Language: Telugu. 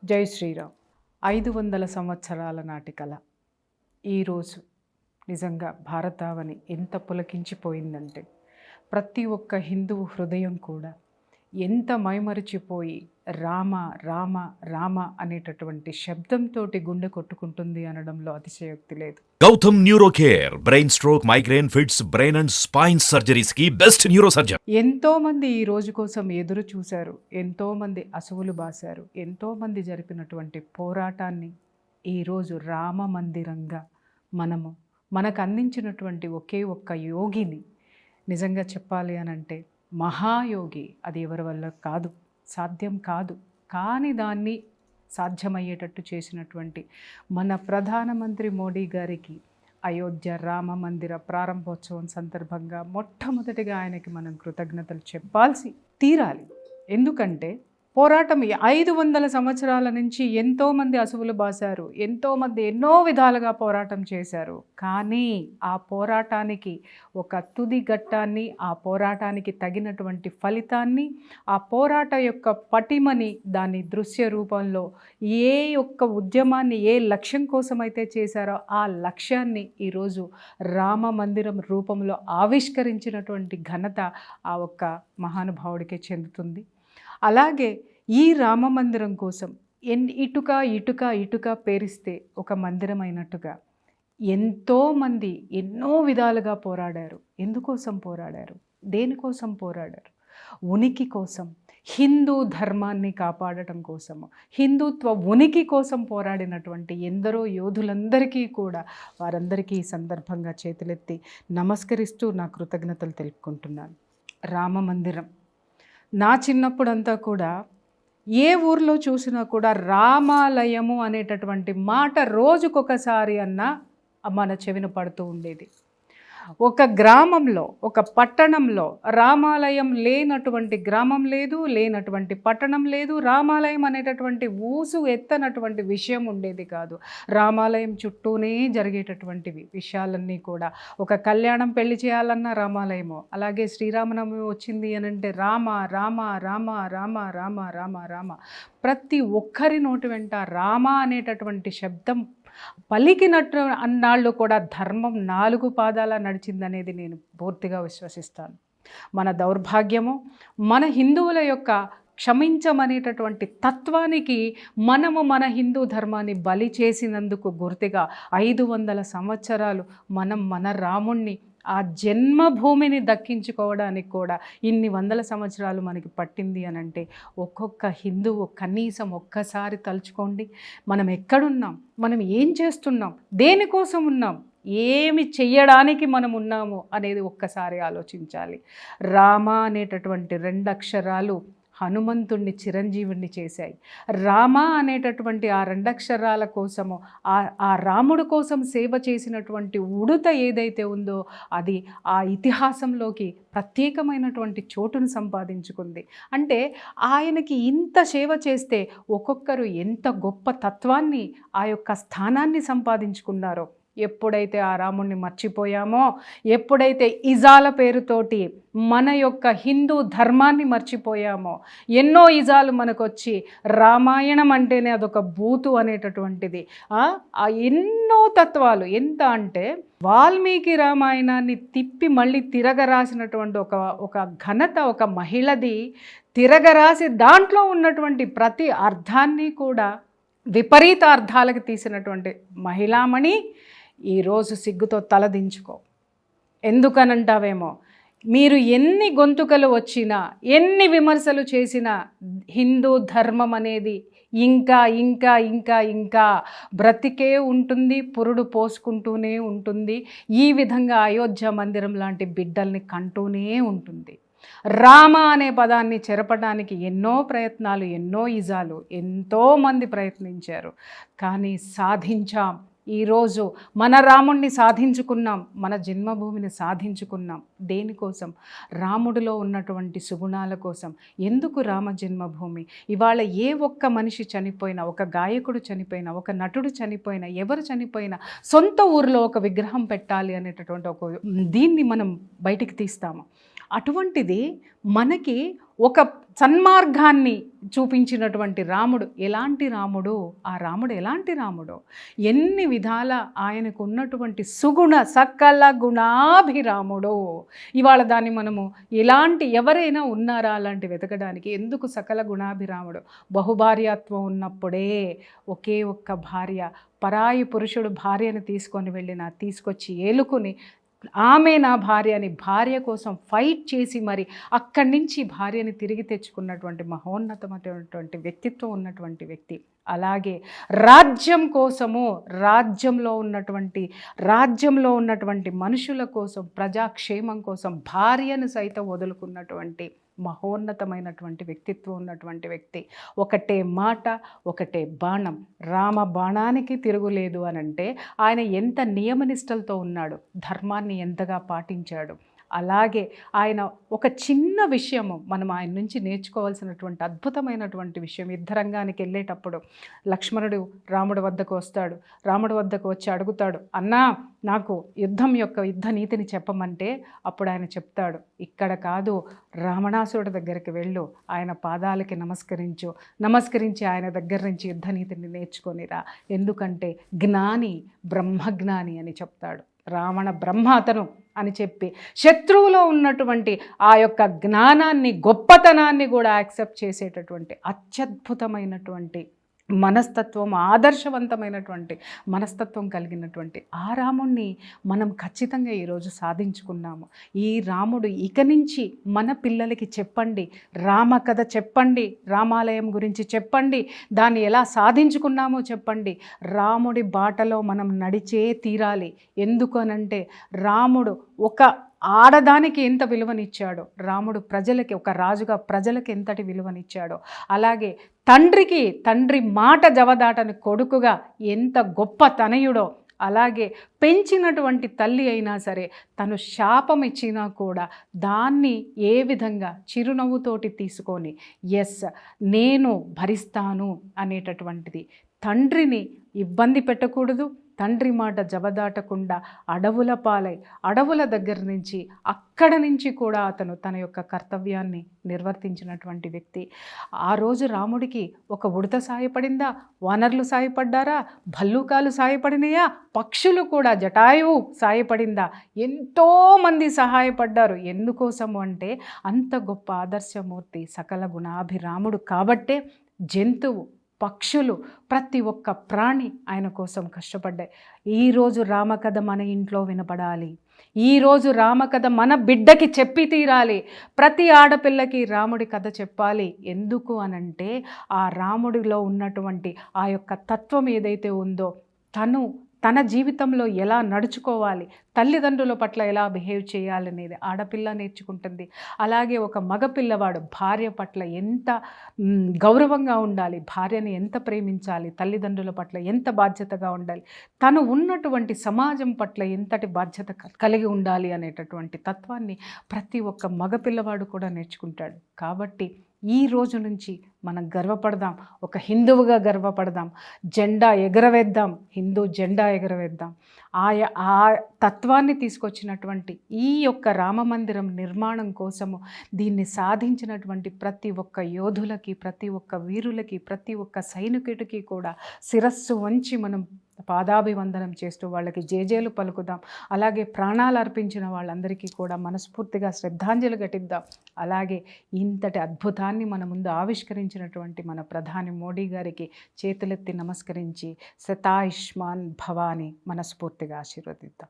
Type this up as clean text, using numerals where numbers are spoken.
జై శ్రీరామ్. 500 సంవత్సరాల నాటి కళ ఈరోజు నిజంగా భారతావని ఎంత పులకించిపోయిందంటే ప్రతి ఒక్క హిందువు హృదయం కూడా ఎంత మైమరిచిపోయి రామ రామ రామ అనేటటువంటి శబ్దంతో గుండె కొట్టుకుంటుంది అనడంలో అతిశయోక్తి లేదు. Gautam neuro care brain stroke, migraine, fits, brain and spine surgeries కి బెస్ట్ న్యూరో సర్జన్. ఎంతో మంది ఈ రోజు కోసం ఎదురు చూశారు, ఎంతో మంది అసువులు బాశారు, ఎంతో మంది జరిపినటువంటి పోరాటాన్ని ఈరోజు రామ మందిరంగా మనకు అందించినటువంటి ఒకే ఒక్క యోగిని నిజంగా చెప్పాలి అనంటే మహాయోగి. అది ఎవరి వల్ల కాదు, సాధ్యం కాదు. కానీ దాన్ని సాధ్యమయ్యేటట్టు చేసినటువంటి మన ప్రధానమంత్రి మోడీ గారికి అయోధ్య రామ మందిర ప్రారంభోత్సవం సందర్భంగా మొట్టమొదటిగా ఆయనకి మనం కృతజ్ఞతలు చెప్పాల్సి తీరాలి. ఎందుకంటే పోరాటం 500 సంవత్సరాల నుంచి ఎంతోమంది అసువులు బాశారు, ఎంతోమంది ఎన్నో విధాలుగా పోరాటం చేశారు. కానీ ఆ పోరాటానికి ఒక తుది ఘట్టాన్ని, ఆ పోరాటానికి తగినటువంటి ఫలితాన్ని, ఆ పోరాట యొక్క పటిమని దాని దృశ్య రూపంలో ఏ ఒక్క ఉద్యమాన్ని ఏ లక్ష్యం కోసమైతే చేశారో ఆ లక్ష్యాన్ని ఈరోజు రామ మందిరం రూపంలో ఆవిష్కరించినటువంటి ఘనత ఆ ఒక్క మహానుభావుడికే చెందుతుంది. అలాగే ఈ రామ మందిరం కోసం ఇటుక ఇటుక ఇటుక పేరిస్తే ఒక మందిరం అయినట్టుగా ఎంతోమంది ఎన్నో విధాలుగా పోరాడారు. ఎందుకోసం పోరాడారు? దేనికోసం పోరాడారు? ఉనికి కోసం, హిందూ ధర్మాన్ని కాపాడటం కోసము, హిందుత్వ ఉనికి కోసం పోరాడినటువంటి ఎందరో యోధులందరికీ కూడా వారందరికీ ఈ సందర్భంగా చేతులెత్తి నమస్కరిస్తూ నా కృతజ్ఞతలు తెలుపుకుంటున్నాను. రామ మందిరం నా చిన్నప్పుడంతా కూడా ఏ ఊర్లో చూసినా కూడా రామాలయము అనేటటువంటి మాట రోజుకొకసారి అన్న మన చెవిన పడుతూ ఉండేది. ఒక గ్రామంలో, ఒక పట్టణంలో రామాలయం లేనటువంటి గ్రామం లేదు, లేనటువంటి పట్టణం లేదు. రామాలయం అనేటటువంటి ఊసు ఎత్తనటువంటి విషయం ఉండేది కాదు. రామాలయం చుట్టూనే జరిగేటటువంటివి విషయాలన్నీ కూడా. ఒక కళ్యాణం పెళ్లి చేయాలన్నా రామాలయము, అలాగే శ్రీరామనవమి వచ్చింది అని అంటే రామ రామ రామ రామ రామ రామ రామ. ప్రతి ఒక్కరి నోటి వెంట రామ అనేటటువంటి శబ్దం పలికినట్టు అన్నాళ్ళు కూడా ధర్మం 4 పాదాల నడిచిందనేది నేను పూర్తిగా విశ్వసిస్తాను. మన దౌర్భాగ్యము, మన హిందువుల యొక్క క్షమించమనేటటువంటి తత్వానికి మనము మన హిందూ ధర్మాన్ని బలి చేసినందుకు గుర్తుగా 500 సంవత్సరాలు మనం మన రాముణ్ణి ఆ జన్మభూమిని దక్కించుకోవడానికి కూడా ఇన్ని వందల సంవత్సరాలు మనకి పట్టింది అని అంటే ఒక్కొక్క హిందువు కనీసం ఒక్కసారి తలుచుకోండి. మనం ఎక్కడున్నాం, మనం ఏం చేస్తున్నాం, దేనికోసం ఉన్నాం, ఏమి చెయ్యడానికి మనం ఉన్నాము అనేది ఒక్కసారి ఆలోచించాలి. రామ అనేటటువంటి 2 అక్షరాలు హనుమంతుణ్ణి చిరంజీవుణ్ణి చేశాయి. రామ అనేటటువంటి ఆ 2 అక్షరాల కోసము, ఆ రాముడు కోసం సేవ చేసినటువంటి ఉడుత ఏదైతే ఉందో అది ఆ ఇతిహాసంలోకి ప్రత్యేకమైనటువంటి చోటును సంపాదించుకుంది. అంటే ఆయనకి ఇంత సేవ చేస్తే ఒక్కొక్కరు ఎంత గొప్ప తత్వాన్ని, ఆ యొక్క స్థానాన్ని సంపాదించుకున్నారో. ఎప్పుడైతే ఆ రాముణ్ణి మర్చిపోయామో, ఎప్పుడైతే ఇజాల పేరుతోటి మన యొక్క హిందూ ధర్మాన్ని మర్చిపోయామో, ఎన్నో ఇజాలు మనకొచ్చి రామాయణం అంటేనే అదొక బూతు అనేటటువంటిది, ఎన్నో తత్వాలు. ఎంత అంటే వాల్మీకి రామాయణాన్ని తిప్పి మళ్ళీ తిరగరాసినటువంటి ఒక ఘనత ఒక మహిళది. తిరగరాసి దాంట్లో ఉన్నటువంటి ప్రతి అర్థాన్ని కూడా విపరీత అర్థాలకు తీసినటువంటి మహిళామణి ఈరోజు సిగ్గుతో తలదించుకో. ఎందుకనంటావేమో, మీరు ఎన్ని గొంతుకలు వచ్చినా, ఎన్ని విమర్శలు చేసినా హిందూ ధర్మం అనేది ఇంకా ఇంకా ఇంకా ఇంకా బ్రతికే ఉంటుంది, పురుడు పోసుకుంటూనే ఉంటుంది. ఈ విధంగా అయోధ్య మందిరం లాంటి బిడ్డల్ని కంటూనే ఉంటుంది. రామ అనే పదాన్ని చెరపడానికి ఎన్నో ప్రయత్నాలు, ఎన్నో ఇజాలు, ఎంతోమంది ప్రయత్నించారు. కానీ సాధించాం. ఈరోజు మన రాముణ్ణి సాధించుకున్నాం, మన జన్మభూమిని సాధించుకున్నాం. దేనికోసం? రాముడిలో ఉన్నటువంటి సుగుణాల కోసం. ఎందుకు రామ జన్మభూమి? ఇవాళ ఏ ఒక్క మనిషి చనిపోయినా, ఒక గాయకుడు చనిపోయినా, ఒక నటుడు చనిపోయినా, ఎవరు చనిపోయినా సొంత ఊరిలో ఒక విగ్రహం పెట్టాలి అనేటటువంటి ఒక దీన్ని మనం బయటికి తీస్తాము. అటువంటిది మనకి ఒక సన్మార్గాన్ని చూపించినటువంటి రాముడు ఎలాంటి రాముడు, ఆ రాముడు ఎలాంటి రాముడు, ఎన్ని విధాల ఆయనకు ఉన్నటువంటి సుగుణ సకల గుణాభిరాముడు. ఇవాళ దాన్ని మనము ఎవరైనా ఉన్నారా అలాంటి వెతకడానికి? ఎందుకు సకల గుణాభిరాముడు? బహుభార్యాత్వం ఉన్నప్పుడే ఒకే ఒక్క భార్య, పరాయి పురుషుడు భార్యను తీసుకొచ్చి ఏలుకుని ఆమె నా భార్య అని భార్య కోసం ఫైట్ చేసి మరి అక్కడి నుంచి భార్యని తిరిగి తెచ్చుకున్నటువంటి మహోన్నతమైనటువంటి వ్యక్తిత్వం ఉన్నటువంటి వ్యక్తి. అలాగే రాజ్యం కోసము రాజ్యంలో ఉన్నటువంటి మనుషుల కోసం, ప్రజాక్షేమం కోసం భార్యను సైతం వదులుకున్నటువంటి మహోన్నతమైనటువంటి వ్యక్తిత్వం ఉన్నటువంటి వ్యక్తి. ఒకటే మాట, ఒకటే బాణం. రామ బాణానికి తిరుగులేదు అనంటే ఆయన ఎంత నియమనిష్టలతో ఉన్నాడు, ధర్మాన్ని ఎంతగా పాటించాడు. అలాగే ఆయన ఒక చిన్న విషయము మనం ఆయన నుంచి నేర్చుకోవాల్సినటువంటి అద్భుతమైనటువంటి విషయం. యుద్ధరంగానికి వెళ్ళేటప్పుడు లక్ష్మణుడు రాముడి వద్దకు వస్తాడు. రాముడి వద్దకు వచ్చి అడుగుతాడు, అన్నా నాకు యుద్ధ నీతిని చెప్పమంటే అప్పుడు ఆయన చెప్తాడు, ఇక్కడ కాదు, రావణాసురుడి దగ్గరికి వెళ్ళు, ఆయన పాదాలకి నమస్కరించి ఆయన దగ్గర నుంచి యుద్ధ నీతిని నేర్చుకొనిరా, ఎందుకంటే జ్ఞాని బ్రహ్మజ్ఞాని అని చెప్తాడు. రావణ బ్రహ్మ అతను అని చెప్పి శత్రువులో ఉన్నటువంటి ఆ యొక్క జ్ఞానాన్ని, గొప్పతనాన్ని కూడా యాక్సెప్ట్ చేసేటటువంటి అత్యద్భుతమైనటువంటి మనస్తత్వం, ఆదర్శవంతమైనటువంటి మనస్తత్వం కలిగినటువంటి ఆ రాముణ్ణి మనం ఖచ్చితంగా ఈరోజు సాధించుకున్నాము. ఈ రాముడు ఇక నుంచి మన పిల్లలకి చెప్పండి, రామ కథ చెప్పండి, రామాలయం గురించి చెప్పండి, దాన్ని ఎలా సాధించుకున్నామో చెప్పండి. రాముడి బాటలో మనం నడిచే తీరాలి. ఎందుకనంటే రాముడు ఒక ఆడదానికి ఎంత విలువనిచ్చాడో, రాముడు ప్రజలకి, ఒక రాజుగా ప్రజలకి ఎంతటి విలువనిచ్చాడో, అలాగే తండ్రి మాట జవదాటని కొడుకుగా ఎంత గొప్ప తనయుడో, అలాగే పెంచినటువంటి తల్లి అయినా సరే తను శాపం ఇచ్చినా కూడా దాన్ని ఏ విధంగా చిరునవ్వుతోటి తీసుకొని నేను భరిస్తాను అనేటటువంటిది. తండ్రిని ఇబ్బంది పెట్టకూడదు, తండ్రి మాట జవదాటకుండా అడవుల పాలై అడవుల దగ్గర నుంచి అక్కడ నుంచి కూడా అతను తన యొక్క కర్తవ్యాన్ని నిర్వర్తించినటువంటి వ్యక్తి. ఆ రోజు రాముడికి ఒక ఉడత సాయపడిందా, వానరులు సాయపడ్డారా, భల్లూకాలు సాయపడినాయా, పక్షులు కూడా, జటాయువు సాయపడిందా, ఎంతోమంది సహాయపడ్డారు. ఎందుకోసము అంటే అంత గొప్ప ఆదర్శమూర్తి సకల గుణాభిరాముడు కాబట్టే జంతువు, పక్షులు, ప్రతి ఒక్క ప్రాణి ఆయన కోసం కష్టపడ్డాయి. ఈరోజు రామకథ మన ఇంట్లో వినపడాలి. ఈరోజు రామకథ మన బిడ్డకి చెప్పి తీరాలి. ప్రతి ఆడపిల్లకి రాముడి కథ చెప్పాలి. ఎందుకు అనంటే ఆ రాముడిలో ఉన్నటువంటి ఆ యొక్క తత్వం ఏదైతే ఉందో, తన జీవితంలో ఎలా నడుచుకోవాలి, తల్లిదండ్రుల పట్ల ఎలా బిహేవ్ చేయాలనేది ఆడపిల్ల నేర్చుకుంటుంది. అలాగే ఒక మగపిల్లవాడు భార్య పట్ల ఎంత గౌరవంగా ఉండాలి, భార్యని ఎంత ప్రేమించాలి, తల్లిదండ్రుల పట్ల ఎంత బాధ్యతగా ఉండాలి, తను ఉన్నటువంటి సమాజం పట్ల ఎంతటి బాధ్యత కలిగి ఉండాలి అనేటటువంటి తత్వాన్ని ప్రతి ఒక్క మగపిల్లవాడు కూడా నేర్చుకుంటాడు. కాబట్టి ఈ రోజు నుంచి మనం గర్వపడదాం, ఒక హిందువుగా గర్వపడదాం, జెండా ఎగరవేద్దాం, హిందూ జెండా ఎగరవేద్దాం. ఆ తత్వాన్ని తీసుకొచ్చినటువంటి ఈ యొక్క రామమందిరం నిర్మాణం కోసము దీన్ని సాధించినటువంటి ప్రతి ఒక్క యోధులకి, ప్రతి ఒక్క వీరులకి, ప్రతి ఒక్క సైనికుడికి కూడా శిరస్సు వంచి మనం పాదాభివందనం చేస్తూ వాళ్ళకి జేజేలు పలుకుదాం. అలాగే ప్రాణాలు అర్పించిన వాళ్ళందరికీ కూడా మనస్ఫూర్తిగా శ్రద్ధాంజలి ఘటిద్దాం. అలాగే ఇంతటి అద్భుతాన్ని మన ముందు ఆవిష్కరించినటువంటి మన ప్రధాని మోడీ గారికి చేతులెత్తి నమస్కరించి శతాయుష్మాన్ భవాని మనస్ఫూర్తిగా ఆశీర్వదిద్దాం.